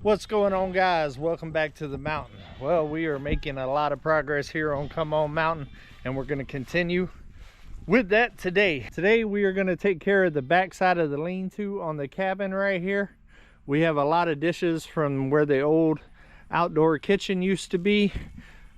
What's going on, guys? Welcome back to the mountain. Well, we are making a lot of progress here on Come On Mountain, and we're going to continue with that today. Today we are going to take care of the back side of the lean-to on the cabin right here. We have a lot of dishes from where the old outdoor kitchen used to be,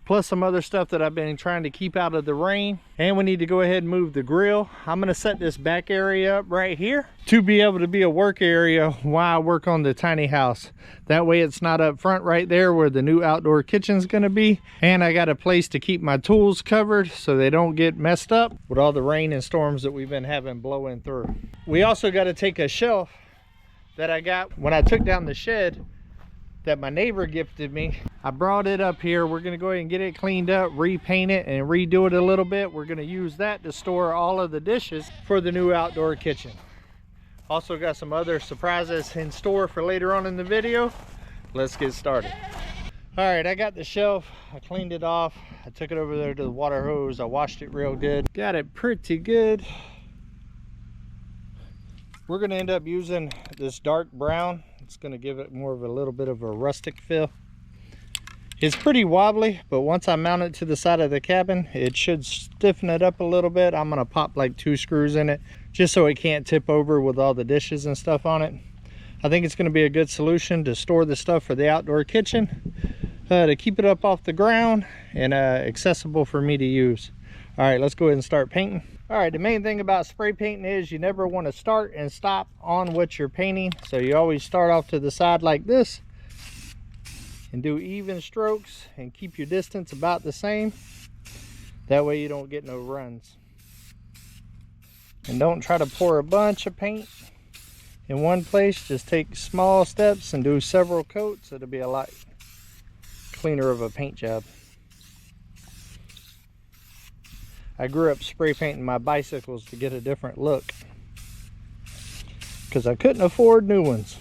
plus some other stuff that I've been trying to keep out of the rain. And we need to go ahead and move the grill. I'm going to set this back area up right here to be able to be a work area while I work on the tiny house. That way it's not up front right there where the new outdoor kitchen's going to be. And I got a place to keep my tools covered so they don't get messed up with all the rain and storms that we've been having blowing through. We also got to take a shelf that I got when I took down the shed that my neighbor gifted me. I brought it up here. We're gonna go ahead and get it cleaned up, repaint it, and redo it a little bit. We're gonna use that to store all of the dishes for the new outdoor kitchen. Also got some other surprises in store for later on in the video. Let's get started. All right, I got the shelf. I cleaned it off. I took it over there to the water hose. I washed it real good. Got it pretty good. We're gonna end up using this dark brown. It's going to give it more of a little bit of a rustic feel. It's pretty wobbly, but once I mount it to the side of the cabin, it should stiffen it up a little bit. I'm going to pop like 2 screws in it just so it can't tip over with all the dishes and stuff on it. I think it's going to be a good solution to store the stuff for the outdoor kitchen, to keep it up off the ground and accessible for me to use. All right, let's go ahead and start painting. All right, the main thing about spray painting is you never want to start and stop on what you're painting. So you always start off to the side like this and do even strokes and keep your distance about the same. That way you don't get no runs. And don't try to pour a bunch of paint in one place. Just take small steps and do several coats. It'll be a lot cleaner of a paint job. I grew up spray painting my bicycles to get a different look because I couldn't afford new ones.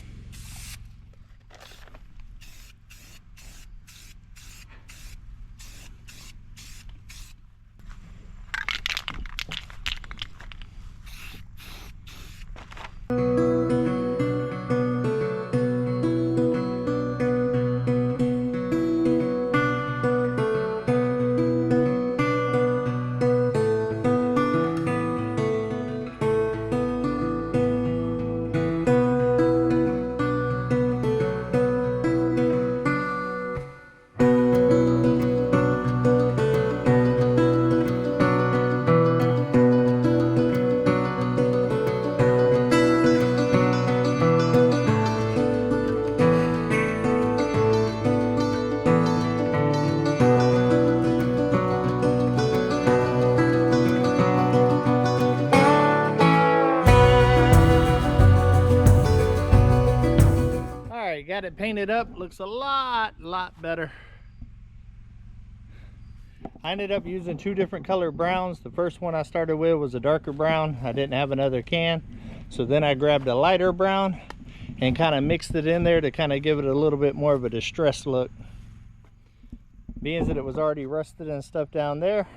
Got it painted up, looks a lot better. I ended up using 2 different color browns. The first one I started with was a darker brown. I didn't have another can, so then I grabbed a lighter brown and kind of mixed it in there to kind of give it a little bit more of a distressed look. Being that it was already rusted and stuff down there,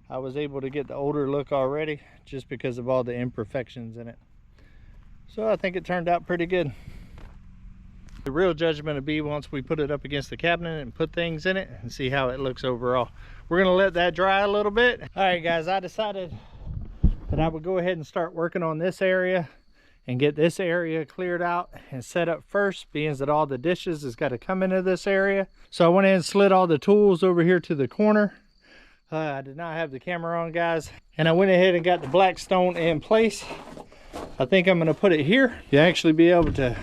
I was able to get the older look already just because of all the imperfections in it. So I think it turned out pretty good. The real judgment will be once we put it up against the cabinet and put things in it and see how it looks overall. We're going to let that dry a little bit. All right, guys, I decided that I would go ahead and start working on this area and get this area cleared out and set up first, being that all the dishes has got to come into this area. So I went ahead and slid all the tools over here to the corner. I did not have the camera on, guys, and I went ahead and got the black stone in place. I think I'm going to put it here. You actually be able to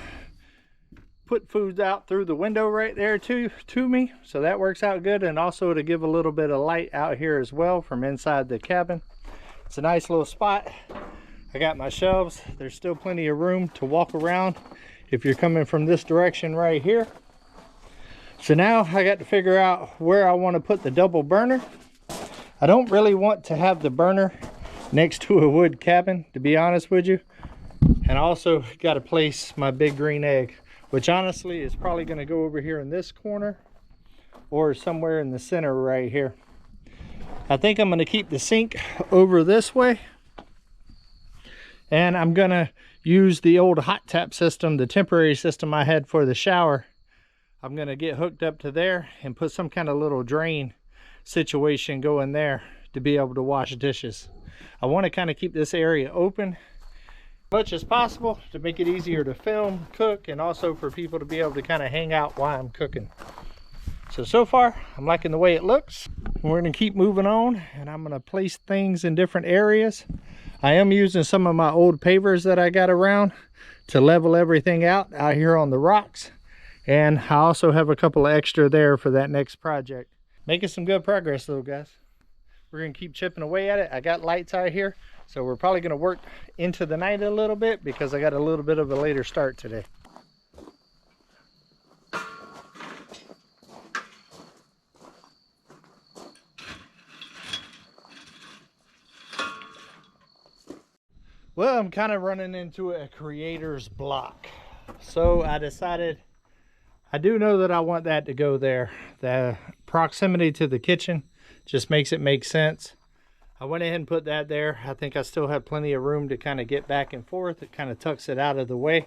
put food out through the window right there to me, so that works out good, and also to give a little bit of light out here as well from inside the cabin. It's a nice little spot. I got my shelves. There's still plenty of room to walk around if you're coming from this direction right here. So now I got to figure out where I want to put the double burner. I don't really want to have the burner next to a wood cabin, to be honest with you. And I also got to place my big green egg, which honestly is probably going to go over here in this corner or somewhere in the center right here. I think I'm going to keep the sink over this way, and I'm going to use the old hot tap system, the temporary system I had for the shower, I'm gonna get hooked up to there and put some kind of little drain situation going there to be able to wash dishes. I want to kind of keep this area open as much as possible to make it easier to film, cook, and also for people to be able to kind of hang out while I'm cooking. So far I'm liking the way it looks. We're going to keep moving on, and I'm going to place things in different areas. I am using some of my old pavers that I got around to level everything out here on the rocks, and I also have a couple of extra there for that next project. Making some good progress though, guys. We're going to keep chipping away at it. I got lights out here, so we're probably going to work into the night a little bit because I got a little bit of a later start today. Well, I'm kind of running into a creator's block. So I decided, I do know that I want that to go there. The proximity to the kitchen just makes it make sense. I went ahead and put that there. I think I still have plenty of room to kind of get back and forth. It kind of tucks it out of the way.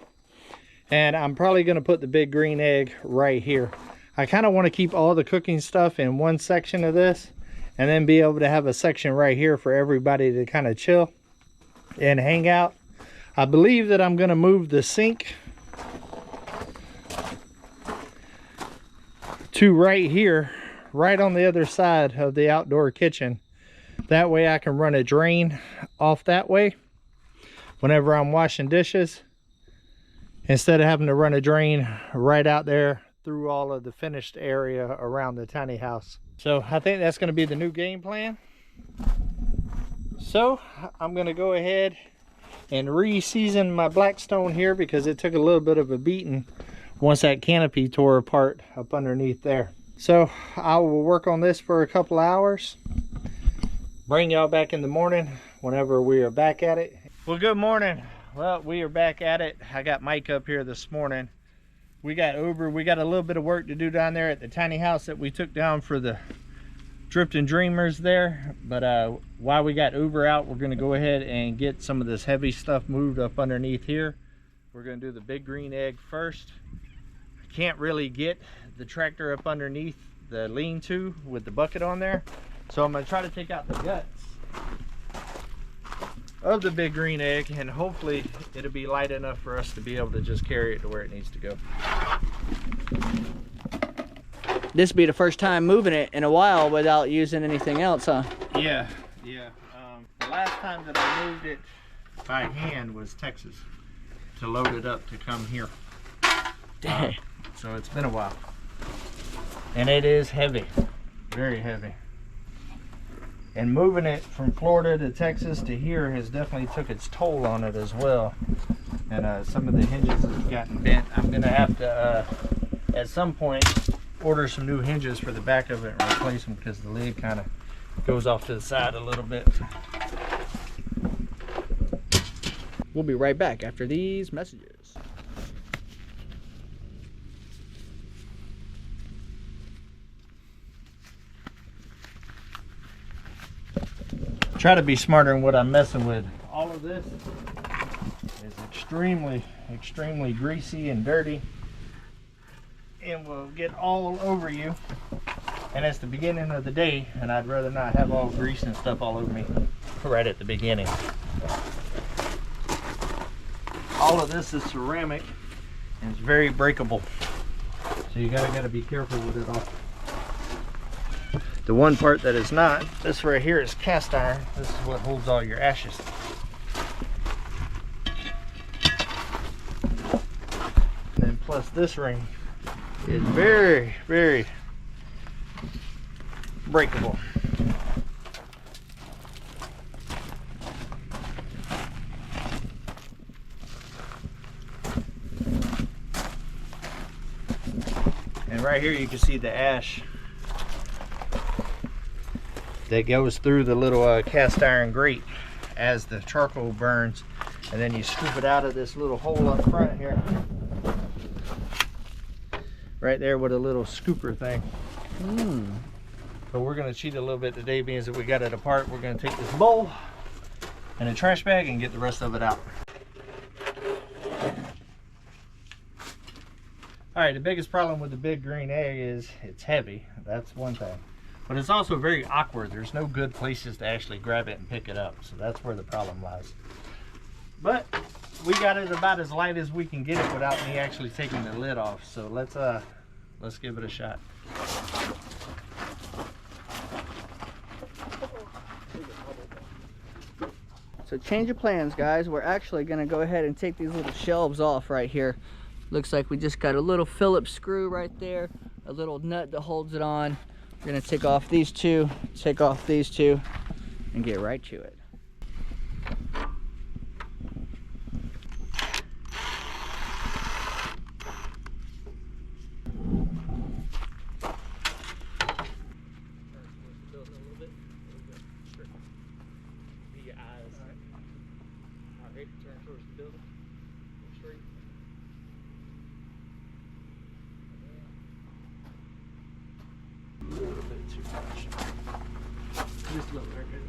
And I'm probably going to put the big green egg right here. I kind of want to keep all the cooking stuff in one section of this, and then be able to have a section right here for everybody to kind of chill and hang out. I believe that I'm going to move the sink to right here, right on the other side of the outdoor kitchen. That way I can run a drain off that way whenever I'm washing dishes, instead of having to run a drain right out there through all of the finished area around the tiny house. So I think that's going to be the new game plan. So I'm going to go ahead and re-season my blackstone here because it took a little bit of a beating once that canopy tore apart up underneath there. So I will work on this for a couple hours. Bring y'all back in the morning whenever we are back at it. Well, good morning. Well, we are back at it. I got Mike up here this morning. We got a little bit of work to do down there at the tiny house that we took down for the Drifting Dreamers there. But while we got Uber out, we're going to go ahead and get some of this heavy stuff moved up underneath here. We're going to do the big green egg first. I can't really get the tractor up underneath the lean-to with the bucket on there, so I'm going to try to take out the guts of the big green egg, and hopefully it'll be light enough for us to be able to just carry it to where it needs to go. This will be the first time moving it in a while without using anything else, huh? Yeah. The last time that I moved it by hand was Texas to load it up to come here. So it's been a while. And it is heavy, very heavy. And moving it from Florida to Texas to here has definitely took its toll on it as well. And some of the hinges have gotten bent. I'm gonna have to, at some point, order some new hinges for the back of it and replace them because the lid kind of goes off to the side a little bit. We'll be right back after these messages. Try to be smarter in what I'm messing with. All of this is extremely greasy and dirty, and will get all over you. And it's the beginning of the day, and I'd rather not have all grease and stuff all over me right at the beginning. All of this is ceramic and it's very breakable, so you gotta be careful with it all. The one part that is not, this right here is cast iron. This is what holds all your ashes. And then plus this ring is very breakable. And right here you can see the ash that goes through the little cast iron grate as the charcoal burns, and then you scoop it out of this little hole up front here, right there with a little scooper thing. But we're going to cheat a little bit today, being that we got it apart. We're going to take this bowl and a trash bag and get the rest of it out. All right, the biggest problem with the big green egg is it's heavy. That's one thing. But it's also very awkward. There's no good places to actually grab it and pick it up. So that's where the problem lies. But we got it about as light as we can get it without me actually taking the lid off. So let's give it a shot. So change of plans, guys. We're actually gonna go ahead and take these little shelves off right here. Looks like we just got a little Phillips screw right there, a little nut that holds it on. We're gonna take off these two, and get right to it. Just a little bit right there.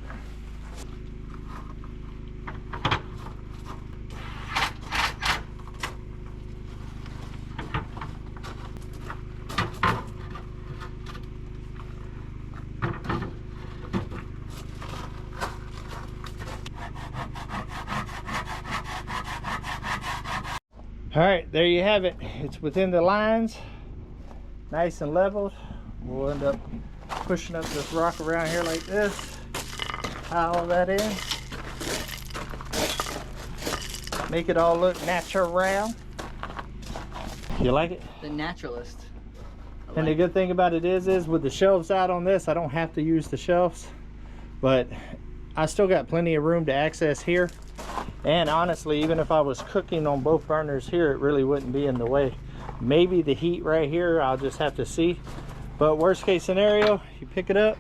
All right, there you have it. It's within the lines, nice and leveled. We'll end up pushing up this rock around here like this, pile that in, make it all look natural. You like it? The naturalist. And the good thing about it is with the shelves out on this, I don't have to use the shelves, but I still got plenty of room to access here. And honestly, even if I was cooking on both burners here, it really wouldn't be in the way. Maybe the heat right here, I'll just have to see. But worst case scenario, you pick it up,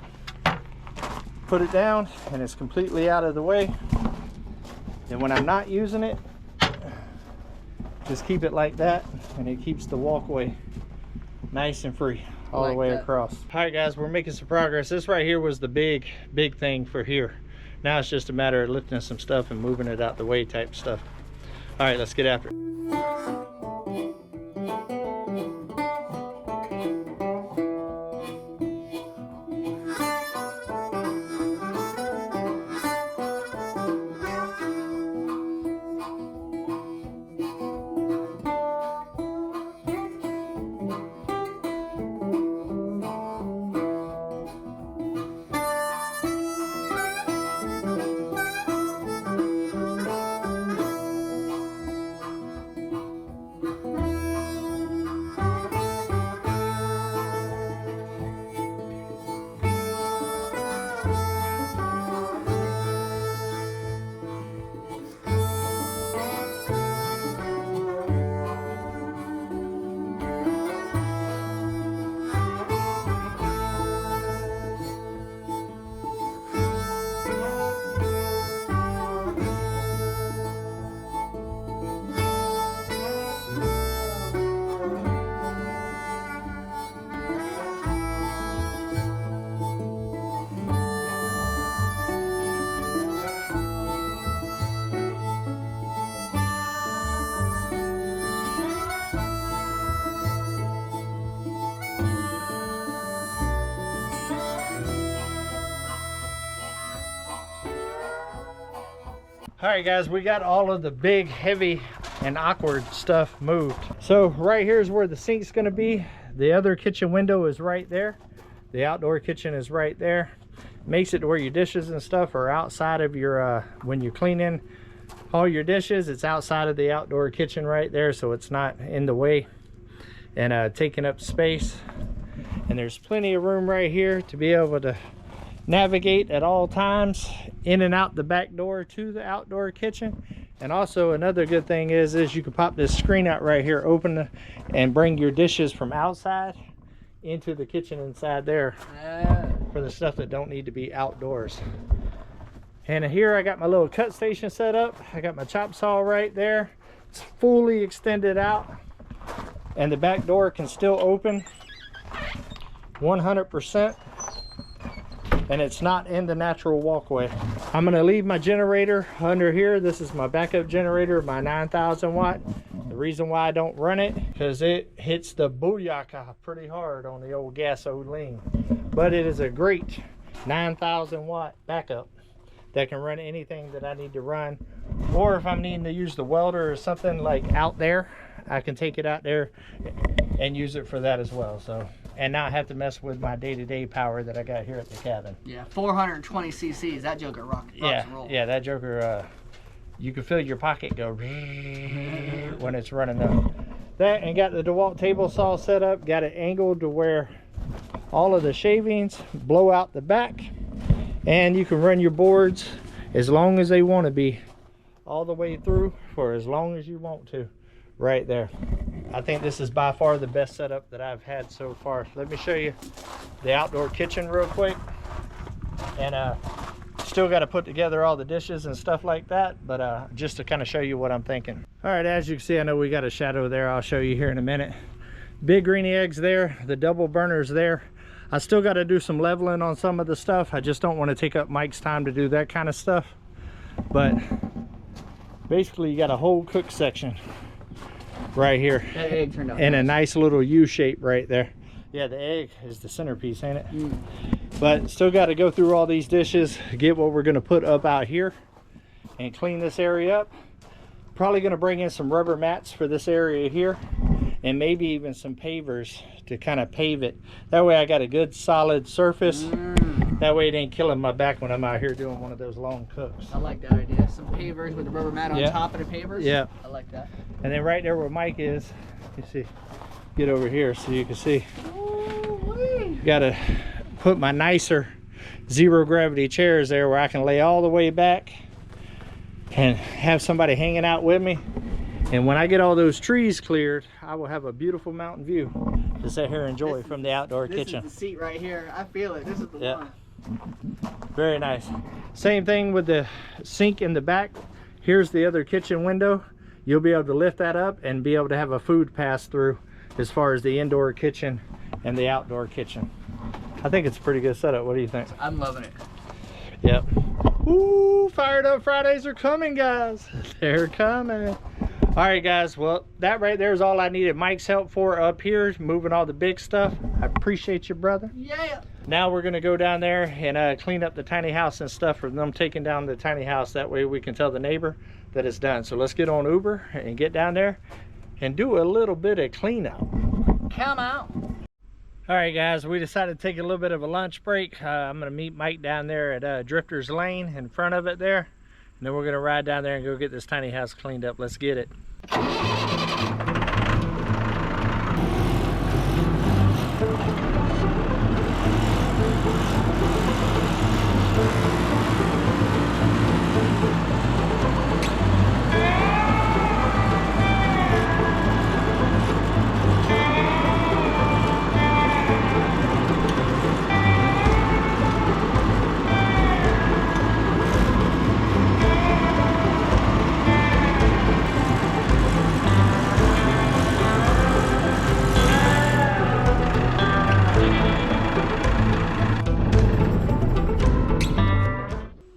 put it down, and it's completely out of the way. And when I'm not using it, just keep it like that, and it keeps the walkway nice and free all the way across. All right, guys, we're making some progress. This right here was the big thing for here. Now it's just a matter of lifting some stuff and moving it out the way type stuff. All right, let's get after it. All right, guys, we got all of the big, heavy, and awkward stuff moved. So right here is where the sink's gonna be. The other kitchen window is right there. The outdoor kitchen is right there. Makes it to where your dishes and stuff are outside of your, when you're cleaning all your dishes, it's outside of the outdoor kitchen right there, so it's not in the way and taking up space. And there's plenty of room right here to be able to navigate at all times in and out the back door to the outdoor kitchen. And also another good thing is you can pop this screen out right here, open and bring your dishes from outside into the kitchen inside there for the stuff that don't need to be outdoors. And here I got my little cut station set up. I got my chop saw right there. It's fully extended out, and the back door can still open 100%. And it's not in the natural walkway. I'm gonna leave my generator under here. This is my backup generator, my 9,000 watt. The reason why I don't run it, because it hits the booyaka pretty hard on the old gasoline. But it is a great 9,000 watt backup that can run anything that I need to run. Or if I'm needing to use the welder or something like out there, I can take it out there and use it for that as well. So, and not have to mess with my day-to-day power that I got here at the cabin. Yeah, 420 cc's. That joker rocks and rolls. Yeah, that joker, you can feel your pocket go when it's running up. That, and got the DeWalt table saw set up, got it angled to where all of the shavings blow out the back, and you can run your boards as long as they want to be, all the way through for as long as you want to, right there. I think this is by far the best setup that I've had so far. Let me show you the outdoor kitchen real quick. And still got to put together all the dishes and stuff like that, but just to kind of show you what I'm thinking. All right, as you can see, I know we got a shadow there. I'll show you here in a minute. Big greeny eggs there, the double burners there. I still got to do some leveling on some of the stuff. I just don't want to take up Mike's time to do that kind of stuff. But basically, you got a whole cook section right here. That egg turned out in nice. A nice little U shape right there. Yeah, the egg is the centerpiece, ain't it? Mm. But still got to go through all these dishes, get what we're going to put up out here, and clean this area up. Probably going to bring in some rubber mats for this area here, and maybe even some pavers to kind of pave it. That way I got a good solid surface. That way it ain't killing my back when I'm out here doing one of those long cooks. I like that idea. Some pavers with the rubber mat on top of the pavers. Yeah. I like that. And then right there where Mike is, you see, get over here so you can see. Got to put my nicer zero gravity chairs there where I can lay all the way back and have somebody hanging out with me. And when I get all those trees cleared, I will have a beautiful mountain view to sit here and enjoy from the outdoor kitchen. This is the seat right here. I feel it. This is the one. Very nice. Same thing with the sink in the back. Here's the other kitchen window. You'll be able to lift that up and be able to have a food pass through as far as the indoor kitchen and the outdoor kitchen. I think it's a pretty good setup. What do you think? I'm loving it. Yep. Ooh, Fired Up Fridays are coming, guys. They're coming. All right, guys. Well, that right there is all I needed Mike's help for up here, moving all the big stuff. I appreciate you, brother. Yeah. Now we're going to go down there and clean up the tiny house and stuff for them taking down the tiny house. That way we can tell the neighbor that it's done. So let's get on Uber and get down there and do a little bit of cleanup. Come out. All right, guys, we decided to take a little bit of a lunch break. I'm going to meet Mike down there at Drifter's Lane in front of it there. And then we're going to ride down there and go get this tiny house cleaned up. Let's get it.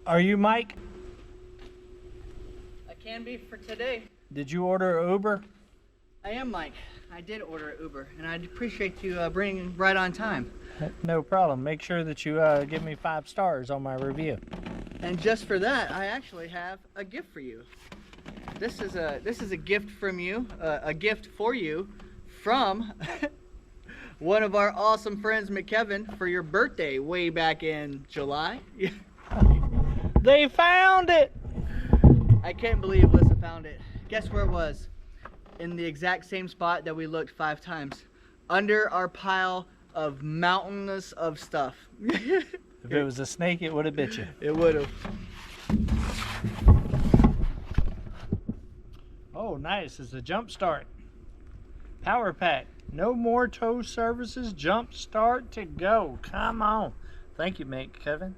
Are you Mike? I can be for today. Did you order an Uber? I am Mike. I did order an Uber, and I'd appreciate you bringing right on time. No problem. Make sure that you give me 5 stars on my review. And just for that, I actually have a gift for you. This is a gift from you, a gift for you from one of our awesome friends, McKevin, for your birthday way back in July. They found it! I can't believe Alyssa found it. Guess where it was? In the exact same spot that we looked 5 times. Under our pile of mountains of stuff. If it was a snake, it would have bit you. It would have. Oh, nice. It's a jump start. Power pack. No more tow services. Jump start to go. Come on. Thank you, mate, Kevin.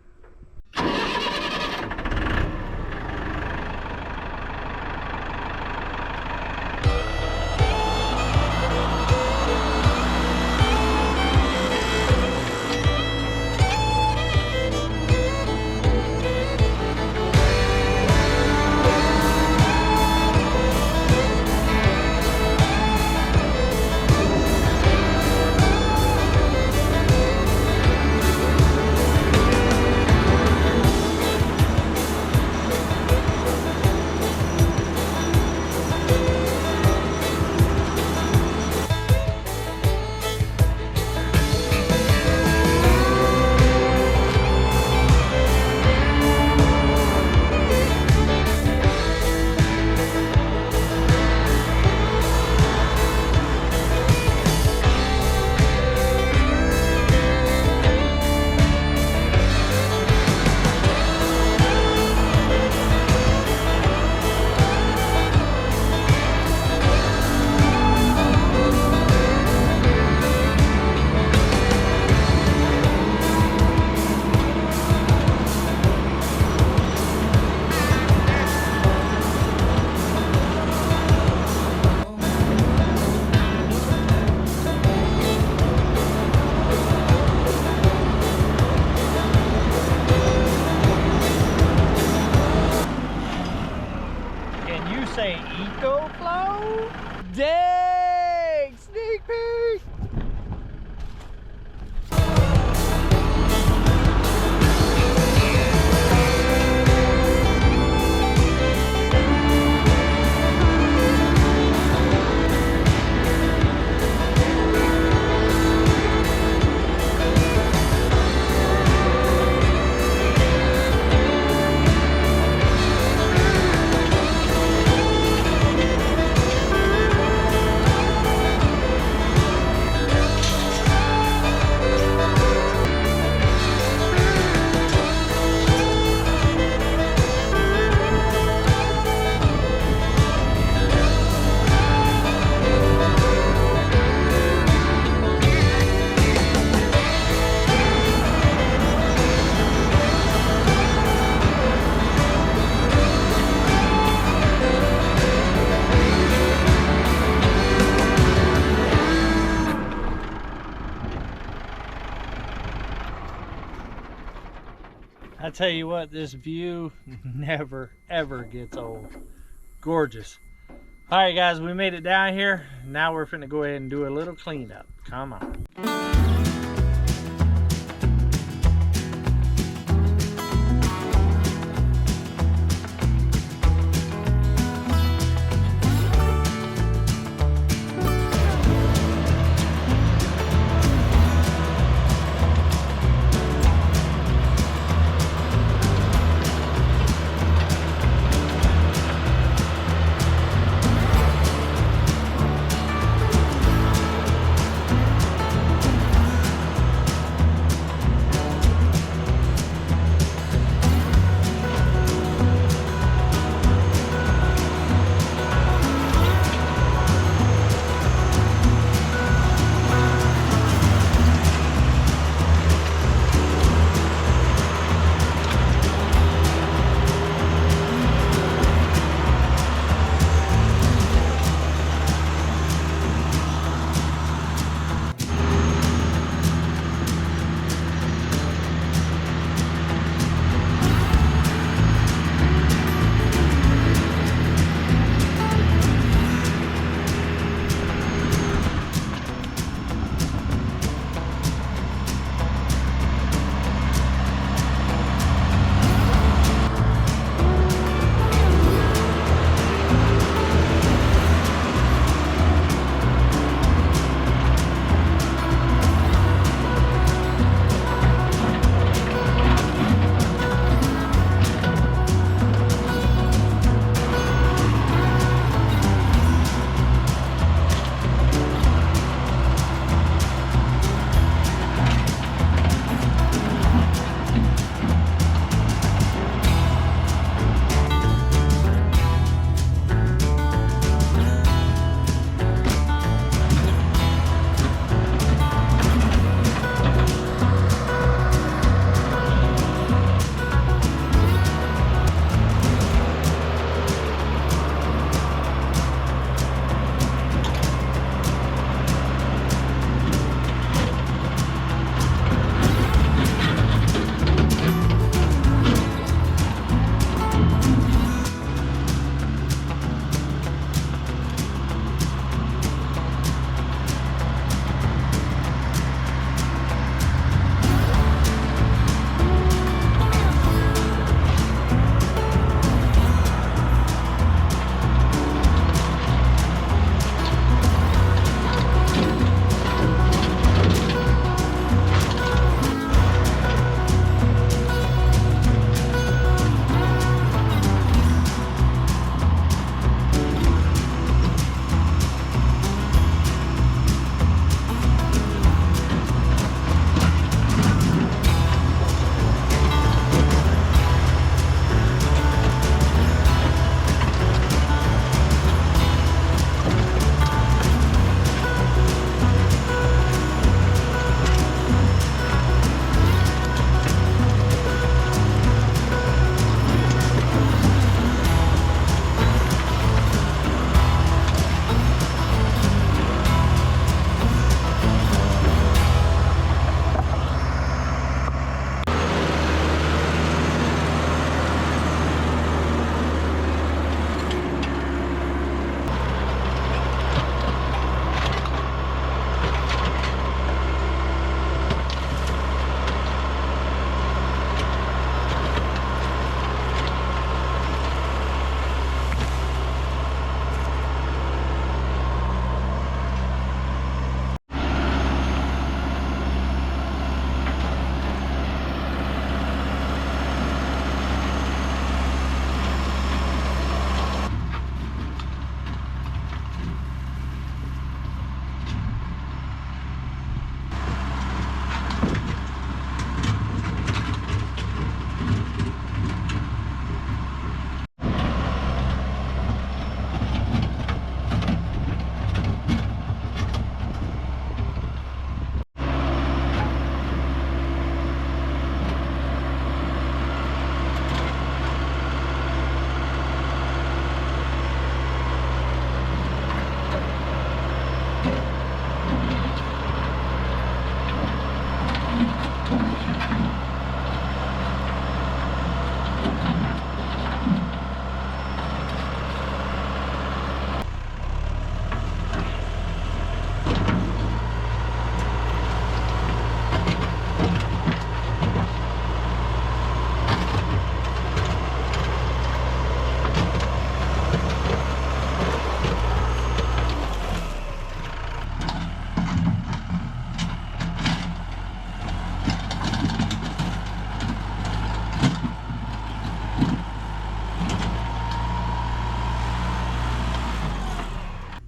And you say EcoFlow? Dang! Sneak peek! I tell you what, this view never ever gets old. Gorgeous. All right guys, we made it down here. Now we're finna go ahead and do a little cleanup. Come on.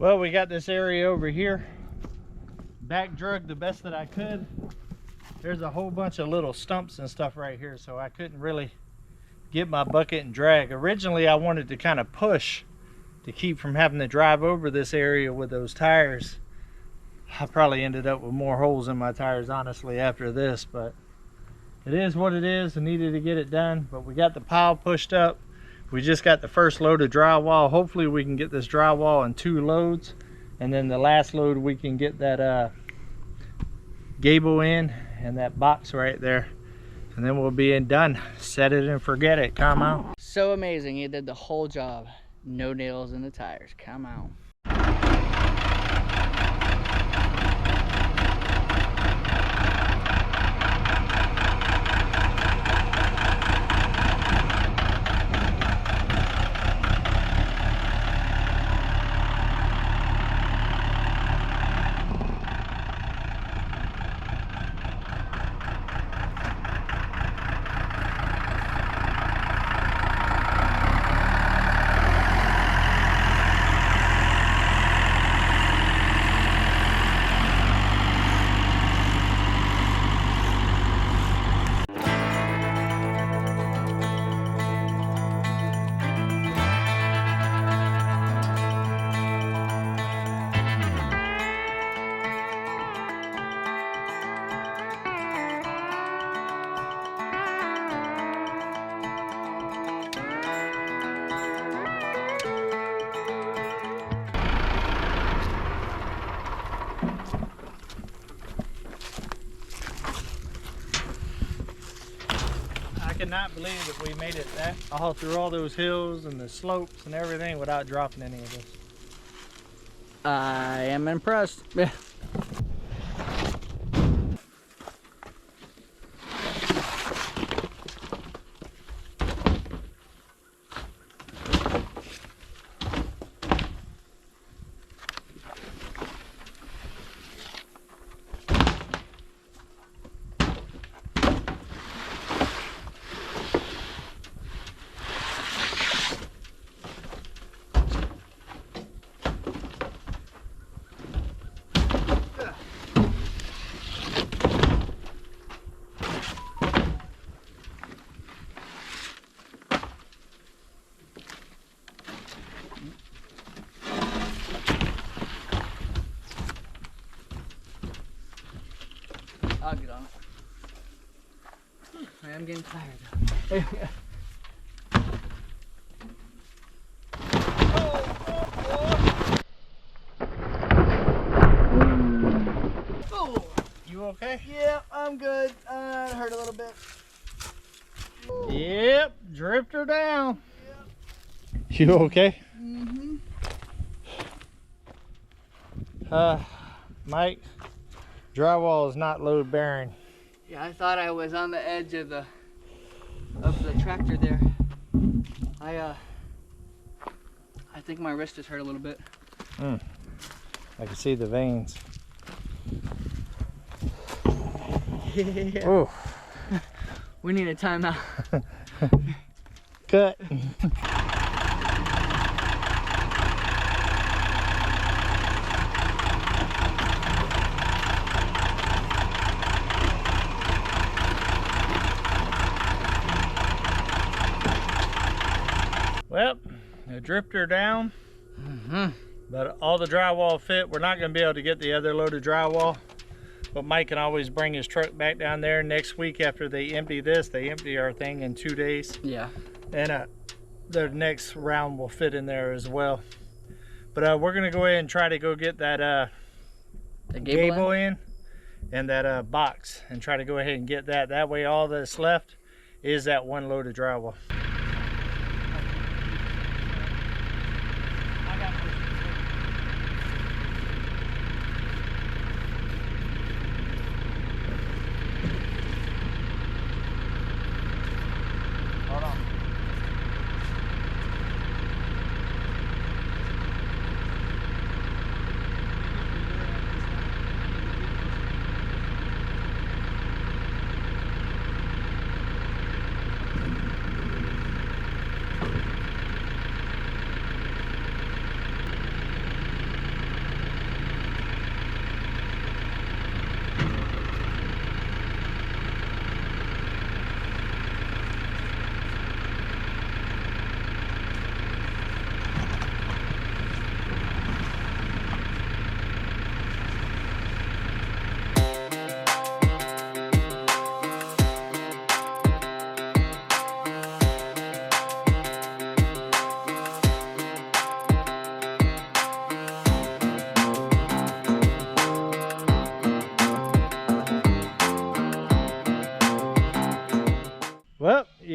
Well, we got this area over here back drug the best that I could. There's a whole bunch of little stumps and stuff right here, so I couldn't really get my bucket and drag. Originally I wanted to kind of push to keep from having to drive over this area with those tires. I probably ended up with more holes in my tires honestly after this, but it is what it is. I needed to get it done, but we got the pile pushed up. We just got the first load of drywall. Hopefully we can get this drywall in 2 loads, and then the last load we can get that gable in and that box right there, and then we'll be done. Set it and forget it. Come on. So amazing, he did the whole job. No nails in the tires. Come on. I cannot believe that we made it that all through all those hills and the slopes and everything without dropping any of this. I am impressed. I'll get on it. I am getting tired. Oh, you okay? Yeah, I'm good. It hurt a little bit. Yep, dripped her down. Yep. You okay? Mm-hmm. Mike, drywall is not load bearing. Yeah, I thought I was on the edge of the tractor there. I think my wrist just hurt a little bit. I can see the veins. Yeah. Oh, We need a timeout. cut. Well, I dripped her down, but all the drywall fit. We're not going to be able to get the other load of drywall, but Mike can always bring his truck back down there next week after they empty this. They empty our thing in 2 days. Yeah. And the next round will fit in there as well. But we're going to go ahead and try to go get that The gable in and that box and try to go ahead and get that. That way all that's left is that 1 load of drywall. Hold on.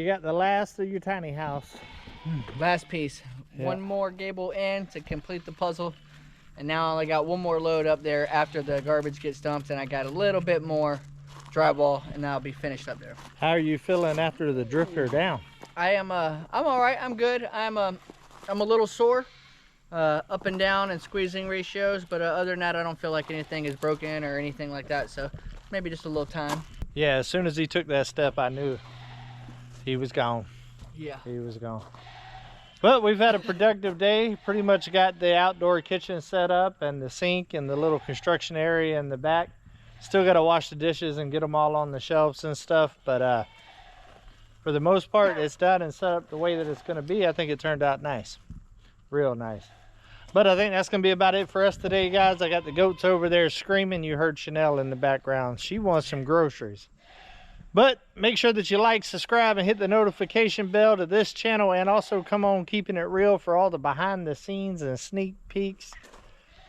got the last of your tiny house. Last piece. Yeah. One more gable end to complete the puzzle. And now I only got one more load up there after the garbage gets dumped, and I got a little bit more drywall, and that'll be finished up there. How are you feeling after the drifter down? I'm all right. I'm good. I'm a little sore, up and down and squeezing ratios, but other than that, I don't feel like anything is broken or anything like that. So maybe just a little time. Yeah, as soon as he took that step, I knew he was gone. Yeah. He was gone. But we've had a productive day. Pretty much got the outdoor kitchen set up and the sink and the little construction area in the back. Still got to wash the dishes and get them all on the shelves and stuff. But for the most part, it's done and set up the way that it's going to be. I think it turned out nice. Real nice. But I think that's going to be about it for us today, guys. I got the goats over there screaming. You heard Chanel in the background. She wants some groceries. But make sure that you like, subscribe, and hit the notification bell to this channel. And also come on Keeping It Real for all the behind the scenes and sneak peeks.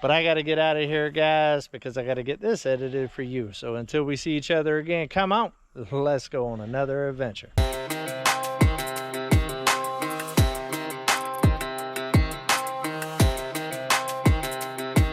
But I got to get out of here, guys, because I got to get this edited for you. So until we see each other again, come on. Let's go on another adventure.